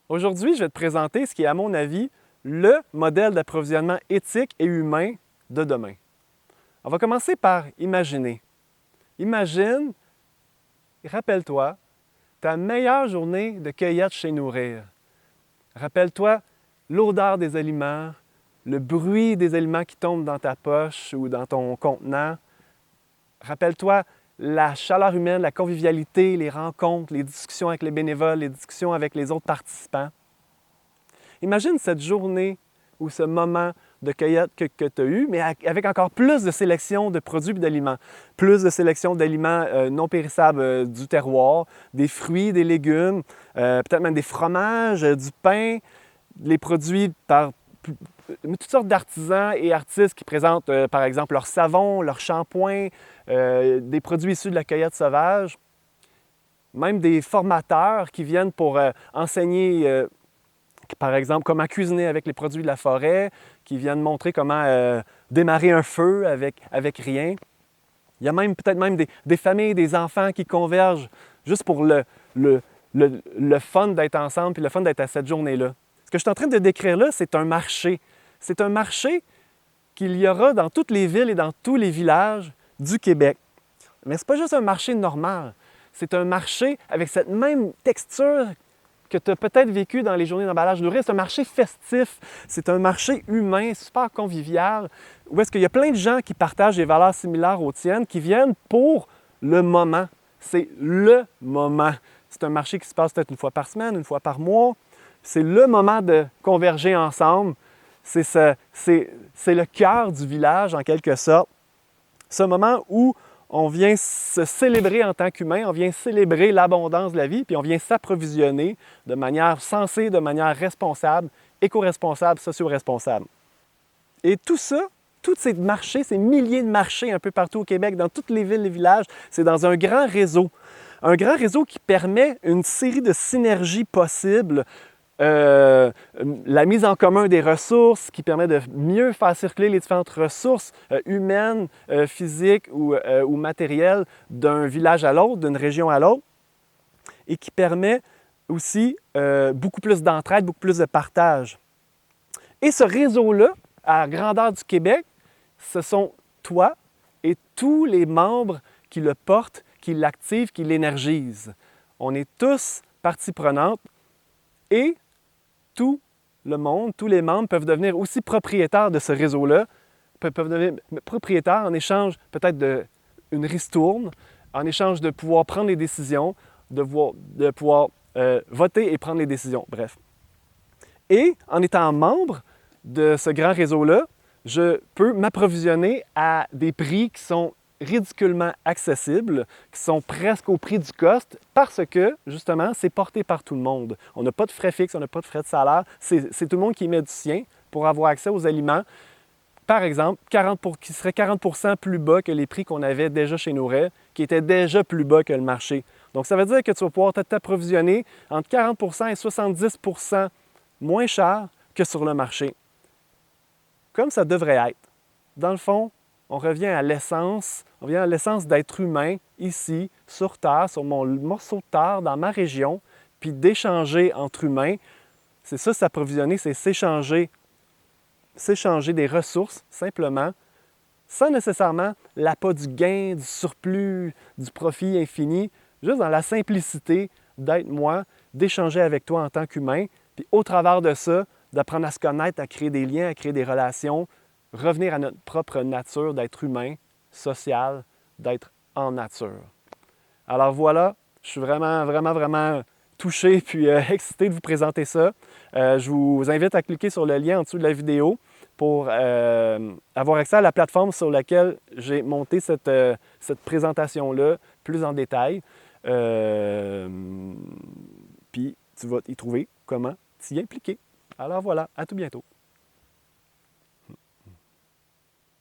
Aujourd'hui, je vais te présenter ce qui est, à mon avis, le modèle d'approvisionnement éthique et humain de demain. On va commencer par imaginer. Imagine, rappelle-toi, ta meilleure journée de cueillette chez Nourrir. Rappelle-toi l'odeur des aliments, le bruit des aliments qui tombent dans ta poche ou dans ton contenant. Rappelle-toi la chaleur humaine, la convivialité, les rencontres, les discussions avec les bénévoles, les discussions avec les autres participants. Imagine cette journée ou ce moment de cueillette que tu as eu, mais avec encore plus de sélection de produits et d'aliments. Plus de sélection d'aliments non périssables du terroir, des fruits, des légumes, peut-être même des fromages, du pain, les produits par toutes sortes d'artisans et artistes qui présentent, par exemple, leur savon, leur shampoing, des produits issus de la cueillette sauvage, même des formateurs qui viennent pour enseigner, par exemple, comment cuisiner avec les produits de la forêt, qui viennent montrer comment démarrer un feu avec rien. Il y a même peut-être même des familles, des enfants qui convergent juste pour le fun d'être ensemble puis le fun d'être à cette journée-là. Ce que je suis en train de décrire là, c'est un marché. C'est un marché qu'il y aura dans toutes les villes et dans tous les villages du Québec. Mais ce n'est pas juste un marché normal. C'est un marché avec cette même texture que tu as peut-être vécu dans les journées d'emballage Nourrir. C'est un marché festif, c'est un marché humain, super convivial, où est-ce qu'il y a plein de gens qui partagent des valeurs similaires aux tiennes, qui viennent pour le moment. C'est le moment. C'est un marché qui se passe peut-être une fois par semaine, une fois par mois. C'est le moment de converger ensemble. C'est le cœur du village, en quelque sorte. Ce moment où on vient se célébrer en tant qu'humain, on vient célébrer l'abondance de la vie, puis on vient s'approvisionner de manière sensée, de manière responsable, éco-responsable, socio-responsable. Et tout ça, tous ces marchés, ces milliers de marchés un peu partout au Québec, dans toutes les villes et villages, c'est dans un grand réseau. Un grand réseau qui permet une série de synergies possibles, la mise en commun des ressources qui permet de mieux faire circuler les différentes ressources humaines, physiques ou matérielles d'un village à l'autre, d'une région à l'autre, et qui permet aussi beaucoup plus d'entraide, beaucoup plus de partage. Et ce réseau-là, à la grandeur du Québec, ce sont toi et tous les membres qui le portent, qui l'activent, qui l'énergisent. On est tous partie prenante et tout le monde, tous les membres peuvent devenir aussi propriétaires de ce réseau-là, peuvent devenir propriétaires en échange peut-être d'une ristourne, en échange de pouvoir prendre les décisions, de pouvoir voter et prendre les décisions, bref. Et en étant membre de ce grand réseau-là, je peux m'approvisionner à des prix qui sont ridiculement accessibles, qui sont presque au prix du cost, parce que, justement, c'est porté par tout le monde. On n'a pas de frais fixes, on n'a pas de frais de salaire, c'est tout le monde qui met du sien pour avoir accès aux aliments, par exemple, qui seraient 40 % plus bas que les prix qu'on avait déjà chez Nourrir, qui étaient déjà plus bas que le marché. Donc, ça veut dire que tu vas pouvoir t'approvisionner entre 40 % et 70 % moins cher que sur le marché. Comme ça devrait être. Dans le fond, on revient à l'essence d'être humain ici, sur Terre, sur mon morceau de terre, dans ma région, puis d'échanger entre humains. C'est ça, s'approvisionner, c'est s'échanger des ressources, simplement, sans nécessairement l'appât du gain, du surplus, du profit infini, juste dans la simplicité d'être moi, d'échanger avec toi en tant qu'humain, puis au travers de ça, d'apprendre à se connaître, à créer des liens, à créer des relations, revenir à notre propre nature d'être humain, social, d'être en nature. Alors voilà, je suis vraiment touché puis excité de vous présenter ça. Je vous invite à cliquer sur le lien en dessous de la vidéo pour avoir accès à la plateforme sur laquelle j'ai monté cette présentation-là plus en détail. Puis tu vas y trouver comment t'y impliquer. Alors voilà, à tout bientôt.